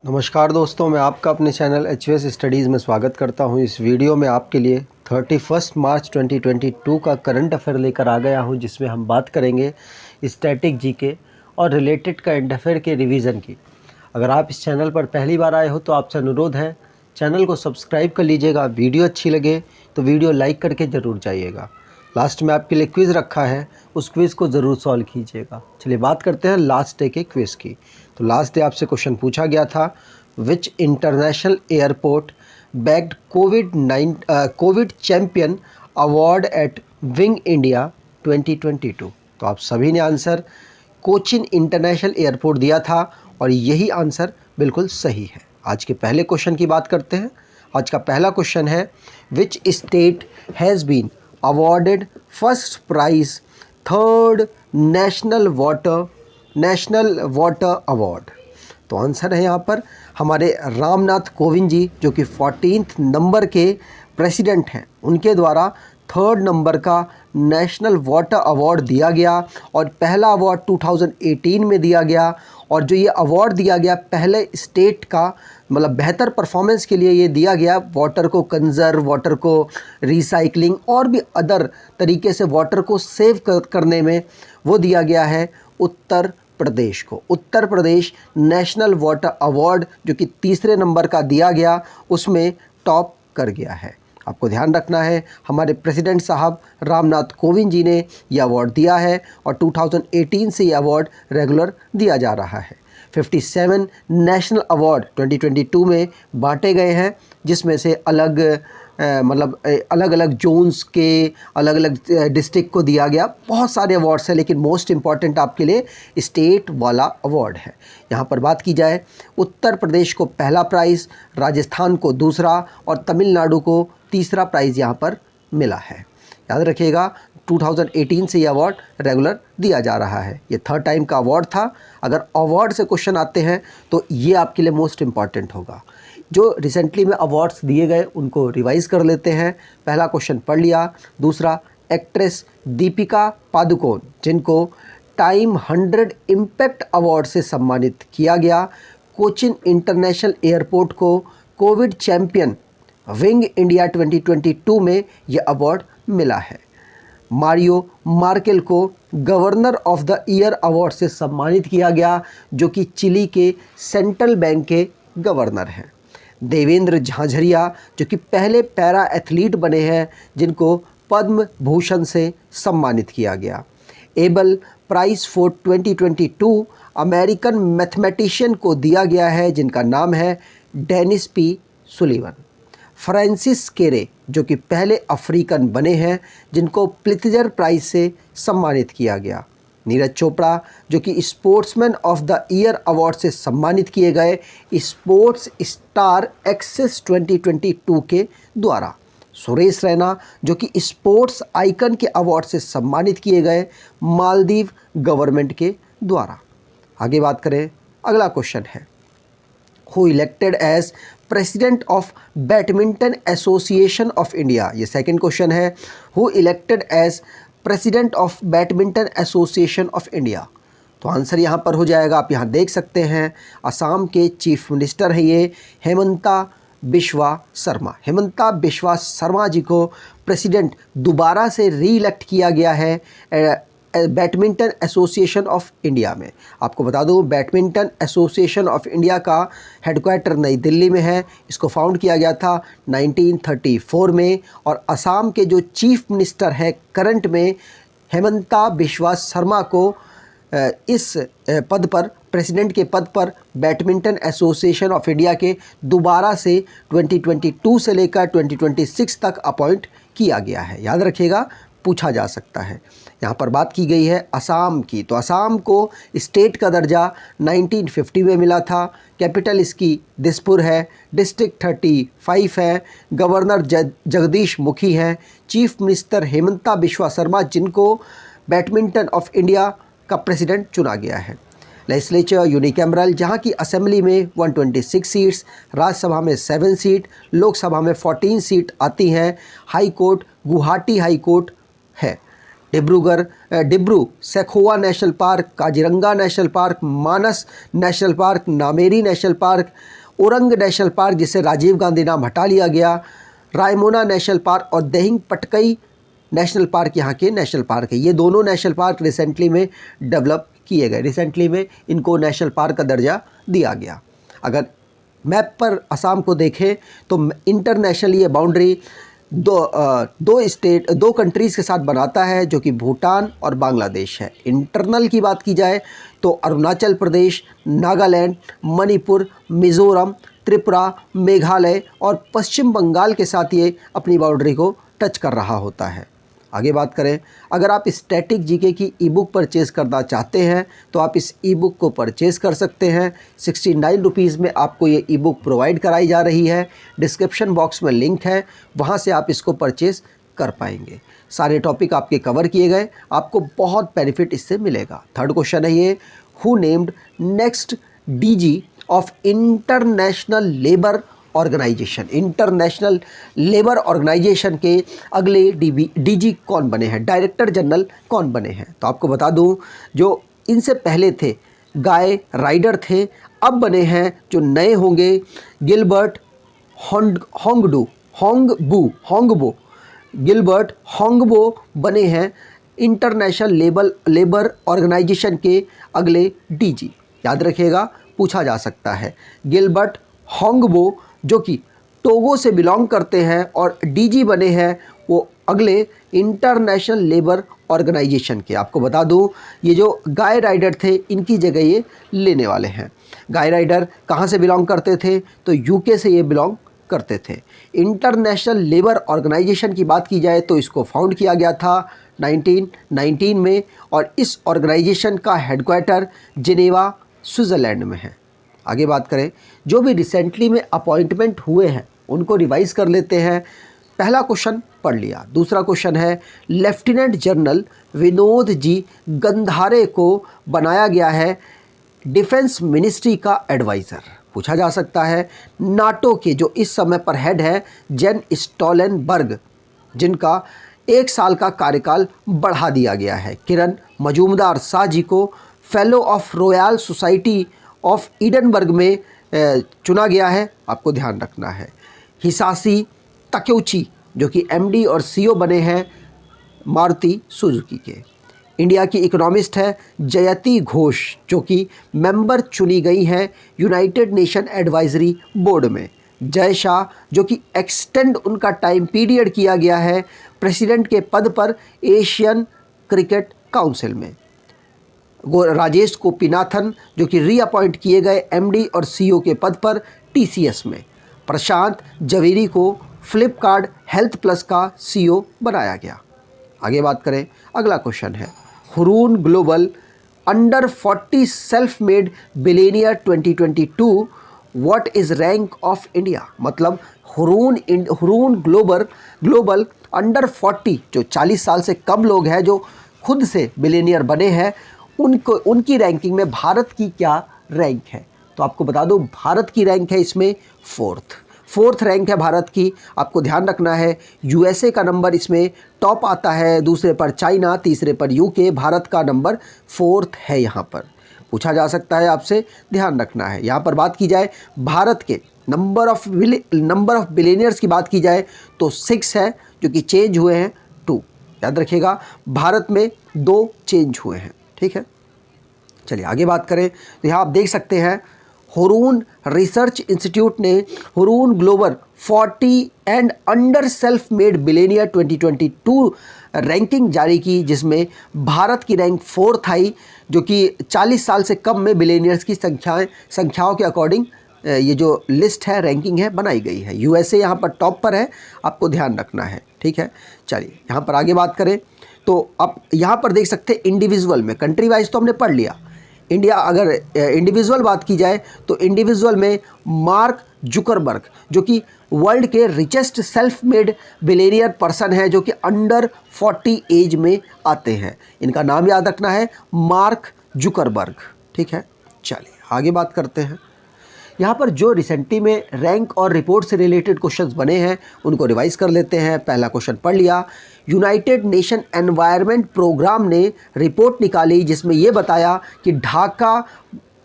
नमस्कार दोस्तों, मैं आपका अपने चैनल HVS स्टडीज़ में स्वागत करता हूं। इस वीडियो में आपके लिए 31 मार्च 2022 का करंट अफेयर लेकर आ गया हूं, जिसमें हम बात करेंगे स्टैटिक जीके और रिलेटेड करंट अफेयर के रिवीजन की। अगर आप इस चैनल पर पहली बार आए हो तो आपसे अनुरोध है, चैनल को सब्सक्राइब कर लीजिएगा। वीडियो अच्छी लगे तो वीडियो लाइक करके ज़रूर जाइएगा। लास्ट में आपके लिए क्विज़ रखा है, उस क्विज़ को ज़रूर सॉल्व कीजिएगा। चलिए बात करते हैं लास्ट डे के क्विज़ की। तो लास्ट डे आपसे क्वेश्चन पूछा गया था, विच international airport bagged Covid champion award eight wing India 2022। तो आप सभी ने आंसर कोचिन इंटरनेशनल एयरपोर्ट दिया था और यही आंसर बिल्कुल सही है। आज के पहले क्वेश्चन की बात करते हैं। आज का पहला क्वेश्चन है, which state has been awarded first prize third national water award. तो आंसर है यहाँ पर हमारे रामनाथ कोविंद जी, जो कि 14th नंबर के प्रेसिडेंट हैं, उनके द्वारा थर्ड नंबर का नेशनल वाटर अवार्ड दिया गया। और पहला अवार्ड 2018 में दिया गया, और जो ये अवार्ड दिया गया पहले स्टेट का, मतलब बेहतर परफॉर्मेंस के लिए ये दिया गया, वाटर को कंजर्व, वाटर को रिसाइकलिंग और भी अदर तरीके से वाटर को सेव करने में वो दिया गया है उत्तर प्रदेश को। Uttar Pradesh national water award जो कि तीसरे नंबर का दिया गया, उसमें टॉप कर गया है। आपको ध्यान रखना है, हमारे प्रेसिडेंट साहब रामनाथ कोविंद जी ने यह अवार्ड दिया है और 2018 से यह अवार्ड रेगुलर दिया जा रहा है। 57 नेशनल अवार्ड 2022 में बांटे गए हैं, जिसमें से अलग अलग जोन्स के अलग अलग डिस्ट्रिक्ट को दिया गया। बहुत सारे अवार्ड्स हैं, लेकिन मोस्ट इम्पॉर्टेंट आपके लिए स्टेट वाला अवार्ड है। यहाँ पर बात की जाए, उत्तर प्रदेश को पहला प्राइज़, राजस्थान को दूसरा और तमिलनाडु को तीसरा प्राइज़ यहाँ पर मिला है। याद रखिएगा, 2018 से ये अवार्ड रेगुलर दिया जा रहा है। ये थर्ड टाइम का अवार्ड था। अगर अवार्ड से क्वेश्चन आते हैं तो ये आपके लिए मोस्ट इम्पॉर्टेंट होगा। जो रिसेंटली में अवार्ड्स दिए गए उनको रिवाइज़ कर लेते हैं। पहला क्वेश्चन पढ़ लिया। दूसरा, एक्ट्रेस दीपिका पादुकोण, जिनको टाइम 100 इम्पैक्ट अवार्ड से सम्मानित किया गया। कोचिन इंटरनेशनल एयरपोर्ट को कोविड चैम्पियन विंग इंडिया 2022 में यह अवार्ड मिला है। मारियो मार्केल को governor of the year award से सम्मानित किया गया, जो कि चिली के सेंट्रल बैंक के गवर्नर हैं। देवेंद्र झाझरिया, जो कि पहले पैरा एथलीट बने हैं, जिनको पद्म भूषण से सम्मानित किया गया। Able prize for 2022 American mathematician को दिया गया है, जिनका नाम है डेनिस पी सुलिवन। फ्रांसिस केरे, जो कि पहले अफ्रीकन बने हैं, जिनको प्लित्जर प्राइज़ से सम्मानित किया गया। नीरज चोपड़ा, जो कि sportsman of the year award से सम्मानित किए गए स्पोर्ट्स स्टार एक्सेस 2022 के द्वारा। सुरेश रैना, जो कि स्पोर्ट्स आइकन के अवार्ड से सम्मानित किए गए मालदीव गवर्नमेंट के द्वारा। आगे बात करें, अगला क्वेश्चन है, who elected as president of badminton association of India. ये सेकंड क्वेश्चन है, who elected as president of badminton association of India. तो आंसर यहाँ पर हो जाएगा, आप यहाँ देख सकते हैं, असम के चीफ मिनिस्टर हैं ये हेमंता बिश्वा शर्मा। हेमंता बिश्वा शर्मा जी को प्रेसिडेंट दोबारा से री इलेक्ट किया गया है बैडमिंटन एसोसिएशन ऑफ इंडिया में। आपको बता दूं, बैडमिंटन एसोसिएशन ऑफ इंडिया का हेडक्वार्टर नई दिल्ली में है। इसको फाउंड किया गया था 1934 में, और असम के जो चीफ मिनिस्टर हैं करंट में, हेमंता बिश्वा शर्मा को इस पद पर, प्रेसिडेंट के पद पर बैडमिंटन एसोसिएशन ऑफ इंडिया के दोबारा से 2022 से लेकर 2026 तक अपॉइंट किया गया है। याद रखिएगा, पूछा जा सकता है। यहाँ पर बात की गई है असम की, तो असम को स्टेट का दर्जा 1950 में मिला था। कैपिटल इसकी दिसपुर है। डिस्ट्रिक्ट 35 है। गवर्नर जगदीश मुखी हैं। चीफ मिनिस्टर हेमंता बिश्वा शर्मा, जिनको बैडमिंटन ऑफ इंडिया का प्रेसिडेंट चुना गया है। लेजिस्लेचर यूनिकैमरल, जहाँ की असेंबली में 126 सीट्स, राज्यसभा में 7 सीट, लोकसभा में 14 सीट आती हैं। High court Guwahati high court है। Dibru Saikhowa national park, Kaziranga national park, Manas national park, Nameri national park, Orang national park जिसे राजीव गांधी नाम हटा लिया गया, रायमोना नेशनल पार्क और दहिंग पटकई नेशनल पार्क यहाँ के नेशनल पार्क है। ये दोनों नेशनल पार्क रिसेंटली में डेवलप किए गए, रिसेंटली में इनको नेशनल पार्क का दर्जा दिया गया। अगर मैप पर असम को देखें तो इंटरनेशनल ये बाउंड्री दो कंट्रीज़ के साथ बनाता है जो कि भूटान और बांग्लादेश है। इंटरनल की बात की जाए तो अरुणाचल प्रदेश, नागालैंड, मणिपुर, मिज़ोरम, त्रिपुरा, मेघालय और पश्चिम बंगाल के साथ ये अपनी बाउंड्री को टच कर रहा होता है। आगे बात करें, अगर आप स्टैटिक जीके की ई बुक परचेज़ करना चाहते हैं तो आप इस ई बुक को परचेज़ कर सकते हैं। 69 रुपीज़ में आपको ये ई बुक प्रोवाइड कराई जा रही है। डिस्क्रिप्शन बॉक्स में लिंक है, वहाँ से आप इसको परचेज़ कर पाएंगे। सारे टॉपिक आपके कवर किए गए, आपको बहुत बेनिफिट इससे मिलेगा। थर्ड क्वेश्चन है ये, who named next DG of International Labour Organization. International Labour Organization के अगले डीजी कौन बने हैं, डायरेक्टर जनरल कौन बने हैं? तो आपको बता दूं, जो इनसे पहले थे गाय राइडर थे, अब बने हैं जो नए होंगे गिलबर्ट होंगबो गिलबर्ट होंगबो बने हैं इंटरनेशनल लेबर ऑर्गेनाइजेशन के अगले डीजी। याद रखिएगा, पूछा जा सकता है। गिलबर्ट होंगबो जो कि टोगो से बिलोंग करते हैं और डीजी बने हैं वो अगले इंटरनेशनल लेबर ऑर्गेनाइजेशन के। आपको बता दूं, ये जो गाय राइडर थे इनकी जगह ये लेने वाले हैं। गाय राइडर कहाँ से बिलोंग करते थे? तो यूके से ये बिलोंग करते थे। इंटरनेशनल लेबर ऑर्गेनाइजेशन की बात की जाए तो इसको फाउंड किया गया था 1919 में और इस ऑर्गेनाइजेशन का हेडक्वार्टर जिनेवा स्विट्ज़रलैंड में है। आगे बात करें, जो भी रिसेंटली में अपॉइंटमेंट हुए हैं उनको रिवाइज कर लेते हैं। पहला क्वेश्चन पढ़ लिया। दूसरा क्वेश्चन है, लेफ्टिनेंट जनरल विनोद जी गंधारे को बनाया गया है डिफेंस मिनिस्ट्री का एडवाइज़र। पूछा जा सकता है, नाटो के जो इस समय पर हेड है जेन स्टोलनबर्ग, जिनका 1 साल का कार्यकाल बढ़ा दिया गया है। किरण मजूमदार शाह जी को fellow of royal society of Edinburgh में चुना गया है, आपको ध्यान रखना है। हिसाशी तकेउची जो कि एमडी और सीईओ बने हैं मारुति सुजुकी के। इंडिया की इकोनॉमिस्ट है जयति घोष जो कि मेंबर चुनी गई हैं यूनाइटेड नेशन एडवाइजरी बोर्ड में। जय शाह जो कि एक्सटेंड उनका टाइम पीरियड किया गया है प्रेसिडेंट के पद पर एशियन क्रिकेट काउंसिल में। राजेश गोपीनाथन जो कि रीअपॉइंट किए गए एमडी और सीईओ के पद पर टीसीएस में। प्रशांत जवेरी को फ्लिपकार्ट हेल्थ प्लस का सीईओ बनाया गया। आगे बात करें, अगला क्वेश्चन है, Hurun global under 40 self made billionaire 2022 what is rank of India. मतलब हुरून ग्लोबल अंडर 40 जो 40 साल से कम लोग हैं जो खुद से बिलियनियर बने हैं, उनकी रैंकिंग में भारत की क्या रैंक है? तो आपको बता दूं, भारत की रैंक है इसमें फोर्थ रैंक है भारत की। आपको ध्यान रखना है, यूएसए का नंबर इसमें टॉप आता है, दूसरे पर चाइना, तीसरे पर यूके, भारत का नंबर 4th है। यहाँ पर पूछा जा सकता है आपसे, ध्यान रखना है। यहाँ पर बात की जाए भारत के नंबर ऑफ बिलियनियर्स की बात की जाए तो 6 है जो कि चेंज हुए हैं 2। याद रखिएगा, भारत में 2 चेंज हुए हैं। ठीक है, चलिए आगे बात करें तो यहाँ आप देख सकते हैं हुरून रिसर्च इंस्टीट्यूट ने Hurun global 40 and under self made billionaire 2022 ranking जारी की, जिसमें भारत की रैंक 4th आई जो कि 40 साल से कम में बिलियनियर्स की संख्याओं के अकॉर्डिंग ये जो लिस्ट है, रैंकिंग है, बनाई गई है। यूएसए यहाँ पर टॉप पर है, आपको ध्यान रखना है। ठीक है, चलिए यहाँ पर आगे बात करें तो अब यहाँ पर देख सकते हैं इंडिविजुअल में, कंट्री वाइज तो हमने पढ़ लिया। इंडिया अगर इंडिविजुअल बात की जाए तो इंडिविजुअल में मार्क जुकरबर्ग जो कि वर्ल्ड के richest self made billionaire person है जो कि अंडर 40 एज में आते हैं। इनका नाम याद रखना है, मार्क जुकरबर्ग। ठीक है, चलिए आगे बात करते हैं। यहाँ पर जो रिसेंटली में रैंक और रिपोर्ट से रिलेटेड क्वेश्चंस बने हैं उनको रिवाइज कर लेते हैं। पहला क्वेश्चन पढ़ लिया। यूनाइटेड नेशन एनवायरनमेंट प्रोग्राम ने रिपोर्ट निकाली जिसमें ये बताया कि Dhaka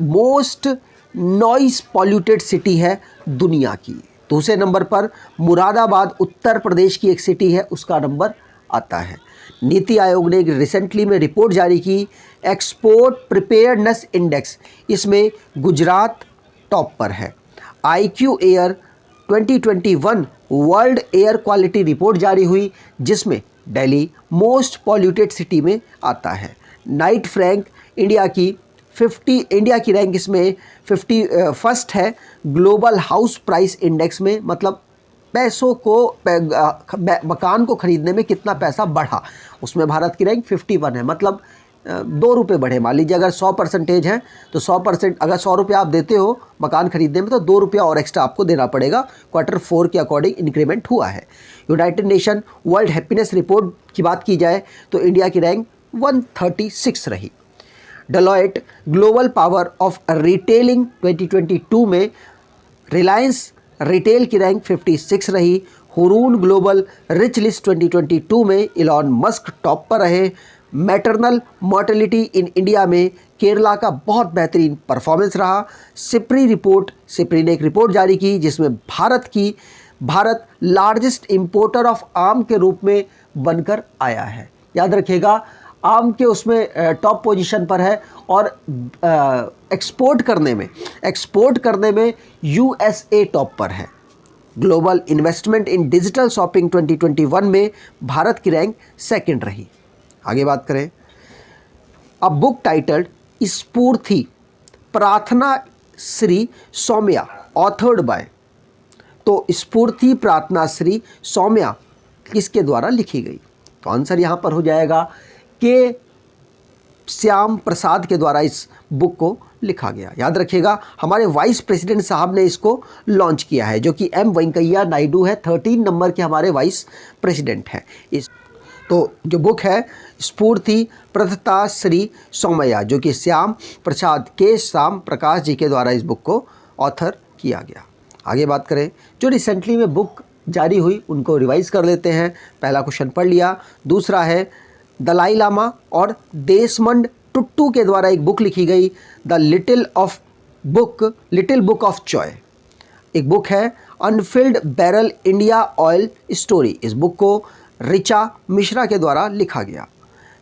most noise polluted city है दुनिया की। दूसरे नंबर पर मुरादाबाद उत्तर प्रदेश की एक सिटी है, उसका नंबर आता है। नीति आयोग ने रिसेंटली में रिपोर्ट जारी की एक्सपोर्ट प्रिपेयर्डनेस इंडेक्स, इसमें गुजरात टॉप पर है। IQ air 2021 world air quality report जारी हुई जिसमें दिल्ली मोस्ट पॉल्यूटेड सिटी में आता है। नाइट फ्रैंक इंडिया की रैंक इसमें 51st है ग्लोबल हाउस प्राइस इंडेक्स में, मतलब पैसों को मकान को ख़रीदने में कितना पैसा बढ़ा, उसमें भारत की रैंक 51 है, मतलब 2 रुपये बढ़े। मान लीजिए अगर 100% है तो 100%, अगर 100 रुपये आप देते हो मकान खरीदने में तो 2 रुपया और एक्स्ट्रा आपको देना पड़ेगा। Q4 के अकॉर्डिंग इंक्रीमेंट हुआ है। United nation world happiness report की बात की जाए तो इंडिया की रैंक 136 रही। Deloitte global power of retailing 2022 में रिलायंस रिटेल की रैंक 56 रही। हुरून ग्लोबल रिच लिस्ट 2022 में इलॉन मस्क टॉप पर रहे। मैटरनल मोर्टेलिटी इन इंडिया में केरला का बहुत बेहतरीन परफॉर्मेंस रहा। सिप्री ने एक रिपोर्ट जारी की जिसमें भारत लार्जेस्ट इंपोर्टर ऑफ आम के रूप में बनकर आया है। याद रखिएगा, आम के उसमें टॉप पोजीशन पर है और एक्सपोर्ट करने में USA टॉप पर है। ग्लोबल इन्वेस्टमेंट इन डिजिटल शॉपिंग 2021 में भारत की रैंक 2nd रही। आगे बात करें, अब बुक टाइटल्ड स्फूर्ति प्रार्थना श्री सौम्या ऑथर्ड बाय, तो स्फूर्ति प्रार्थना श्री सौम्या किसके द्वारा लिखी गई? तो आंसर यहाँ पर हो जाएगा के श्याम प्रसाद के द्वारा इस बुक को लिखा गया। याद रखिएगा, हमारे वाइस प्रेसिडेंट साहब ने इसको लॉन्च किया है जो कि M वेंकैया नायडू है, 13 नंबर के हमारे वाइस प्रेसिडेंट हैं। तो जो बुक है स्फूर्ति प्रथता श्री सौम्या, जो कि श्याम प्रकाश जी के द्वारा इस बुक को ऑथर किया गया। आगे बात करें, जो रिसेंटली में बुक जारी हुई उनको रिवाइज कर लेते हैं। पहला क्वेश्चन पढ़ लिया। दूसरा है दलाई लामा और देशमंड टुट्टू के द्वारा एक बुक लिखी गई, the little book of Joy. एक बुक है Anfield barrel India oil story, इस बुक को ऋचा मिश्रा के द्वारा लिखा गया।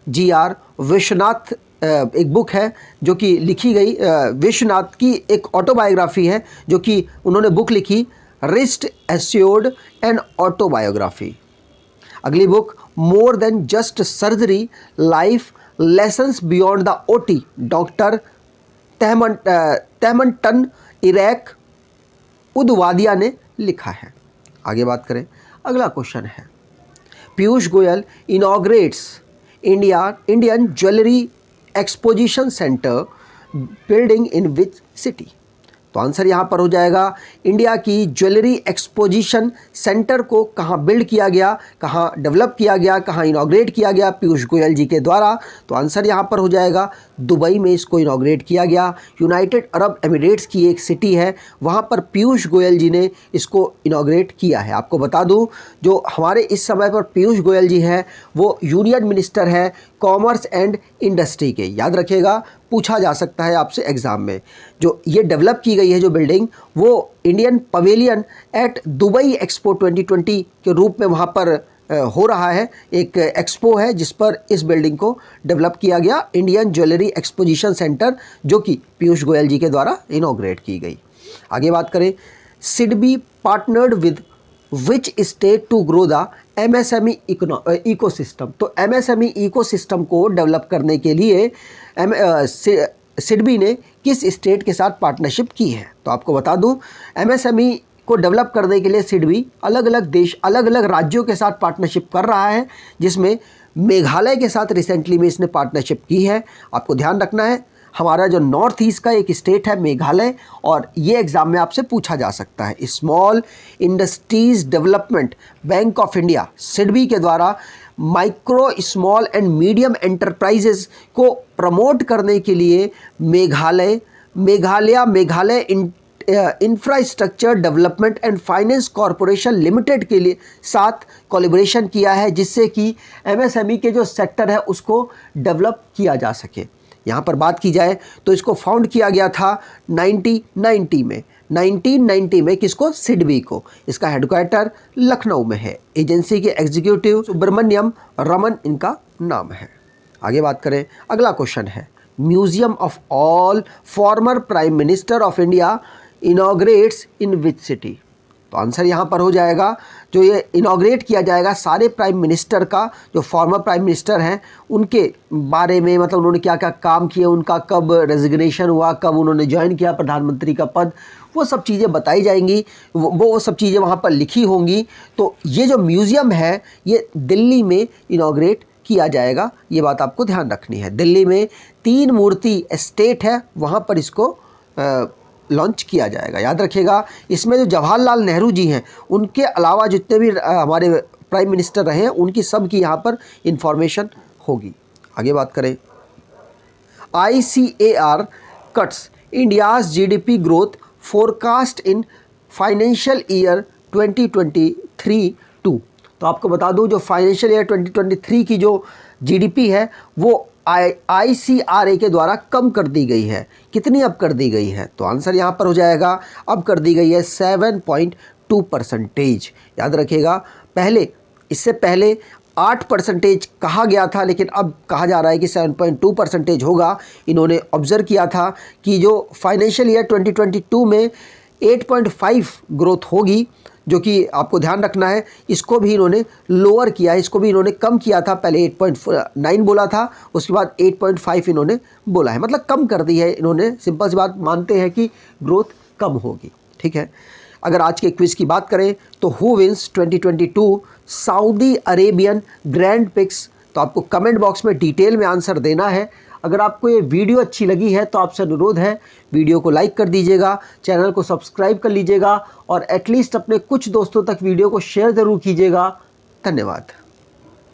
GR विश्वनाथ एक बुक है जो कि लिखी गई, विश्वनाथ की एक ऑटोबायोग्राफी है जो कि उन्होंने बुक लिखी रिस्ट एस्योर्ड एंड ऑटोबायोग्राफी। अगली book more than just surgery life lessons beyond the OT, doctor Tehemton Erach Udwadia ने लिखा है। आगे बात करें, अगला क्वेश्चन है Piyush Goyal inaugurates Indian jewellery exposition centre building in which city? तो आंसर यहाँ पर हो जाएगा इंडिया की ज्वेलरी एक्सपोजिशन सेंटर को कहाँ बिल्ड किया गया, कहाँ डेवलप किया गया, कहाँ इनॉग्रेट किया गया पीयूष गोयल जी के द्वारा? तो आंसर यहाँ पर हो जाएगा दुबई में इसको इनॉग्रेट किया गया। यूनाइटेड अरब एमिरेट्स की एक सिटी है, वहाँ पर पीयूष गोयल जी ने इसको इनॉग्रेट किया है। आपको बता दूँ, जो हमारे इस समय पर पीयूष गोयल जी हैं वो यूनियन मिनिस्टर है कॉमर्स एंड इंडस्ट्री के। याद रखिएगा, पूछा जा सकता है आपसे एग्ज़ाम में। जो ये डेवलप की गई है जो बिल्डिंग, वो Indian pavilion at Dubai expo 2020 के रूप में वहाँ पर हो रहा है। एक एक्सपो है जिस पर इस बिल्डिंग को डेवलप किया गया, इंडियन ज्वेलरी एक्सपोजिशन सेंटर, जो कि पीयूष गोयल जी के द्वारा इनॉग्रेट की गई। आगे बात करें, SIDBI partnered with which state to grow the MSME ecosystem? तो MSME इकोसिस्टम को डेवलप करने के लिए सिडबी ने किस स्टेट के साथ पार्टनरशिप की है? तो आपको बता दूं, MSME को डेवलप करने के लिए सिडबी अलग अलग राज्यों के साथ पार्टनरशिप कर रहा है, जिसमें मेघालय के साथ रिसेंटली में इसने पार्टनरशिप की है। आपको ध्यान रखना है, हमारा जो नॉर्थ ईस्ट का एक स्टेट है मेघालय, और ये एग्ज़ाम में आपसे पूछा जा सकता है। Small industries development bank of India SIDBI के द्वारा micro small and medium enterprises को प्रमोट करने के लिए Meghalaya infrastructure development and finance corporation limited के लिए साथ कोलैबोरेशन किया है, जिससे कि एमएसएमई के जो सेक्टर है उसको डेवलप किया जा सके। यहाँ पर बात की जाए तो इसको फाउंड किया गया था 1990 में किसको, सिडबी को। इसका हेडक्वार्टर लखनऊ में है। एजेंसी के एग्जीक्यूटिव सुब्रमण्यम रमन इनका नाम है। आगे बात करें, अगला क्वेश्चन है, museum of all former prime minister of India inaugurates in which city. तो आंसर यहाँ पर हो जाएगा, जो ये इनॉग्रेट किया जाएगा सारे प्राइम मिनिस्टर का, जो फॉर्मर प्राइम मिनिस्टर हैं उनके बारे में, मतलब उन्होंने क्या क्या काम किए, उनका कब रेजिग्नेशन हुआ, कब उन्होंने ज्वाइन किया प्रधानमंत्री का पद, वो सब चीज़ें बताई जाएंगी, वो सब चीज़ें वहाँ पर लिखी होंगी। तो ये जो म्यूज़ियम है ये दिल्ली में इनॉग्रेट किया जाएगा, ये बात आपको ध्यान रखनी है। दिल्ली में 3 मूर्ति एस्टेट है, वहाँ पर इसको लॉन्च किया जाएगा। याद रखिएगा, इसमें जो जवाहरलाल नेहरू जी हैं उनके अलावा जितने भी हमारे प्राइम मिनिस्टर रहे हैं उनकी सब की यहाँ पर इंफॉर्मेशन होगी। आगे बात करें, ICAR cuts India's GDP growth forecast in financial year 2023-2। तो आपको बता दूं, जो फाइनेंशियल ईयर 2023 की जो GDP है वो ICRA के द्वारा कम कर दी गई है। कितनी अब कर दी गई है? तो आंसर यहाँ पर हो जाएगा, अब कर दी गई है 7.2%। याद रखिएगा, इससे पहले 8% कहा गया था, लेकिन अब कहा जा रहा है कि 7.2% होगा। इन्होंने ऑब्जर्व किया था कि जो फाइनेंशियल ईयर 2022 में 8.5 ग्रोथ होगी, जो कि आपको ध्यान रखना है, इसको भी इन्होंने लोअर किया है, इसको भी इन्होंने कम किया था। पहले 8.9 बोला था, उसके बाद 8.5 इन्होंने बोला है, मतलब कम कर दी है इन्होंने। सिंपल सी बात, मानते हैं कि ग्रोथ कम होगी। ठीक है, अगर आज के क्विज़ की बात करें तो who wins 2022 Saudi Arabian grand prix, तो आपको कमेंट बॉक्स में डिटेल में आंसर देना है। अगर आपको ये वीडियो अच्छी लगी है तो आपसे अनुरोध है, वीडियो को लाइक कर दीजिएगा, चैनल को सब्सक्राइब कर लीजिएगा और एटलीस्ट अपने कुछ दोस्तों तक वीडियो को शेयर ज़रूर कीजिएगा। धन्यवाद।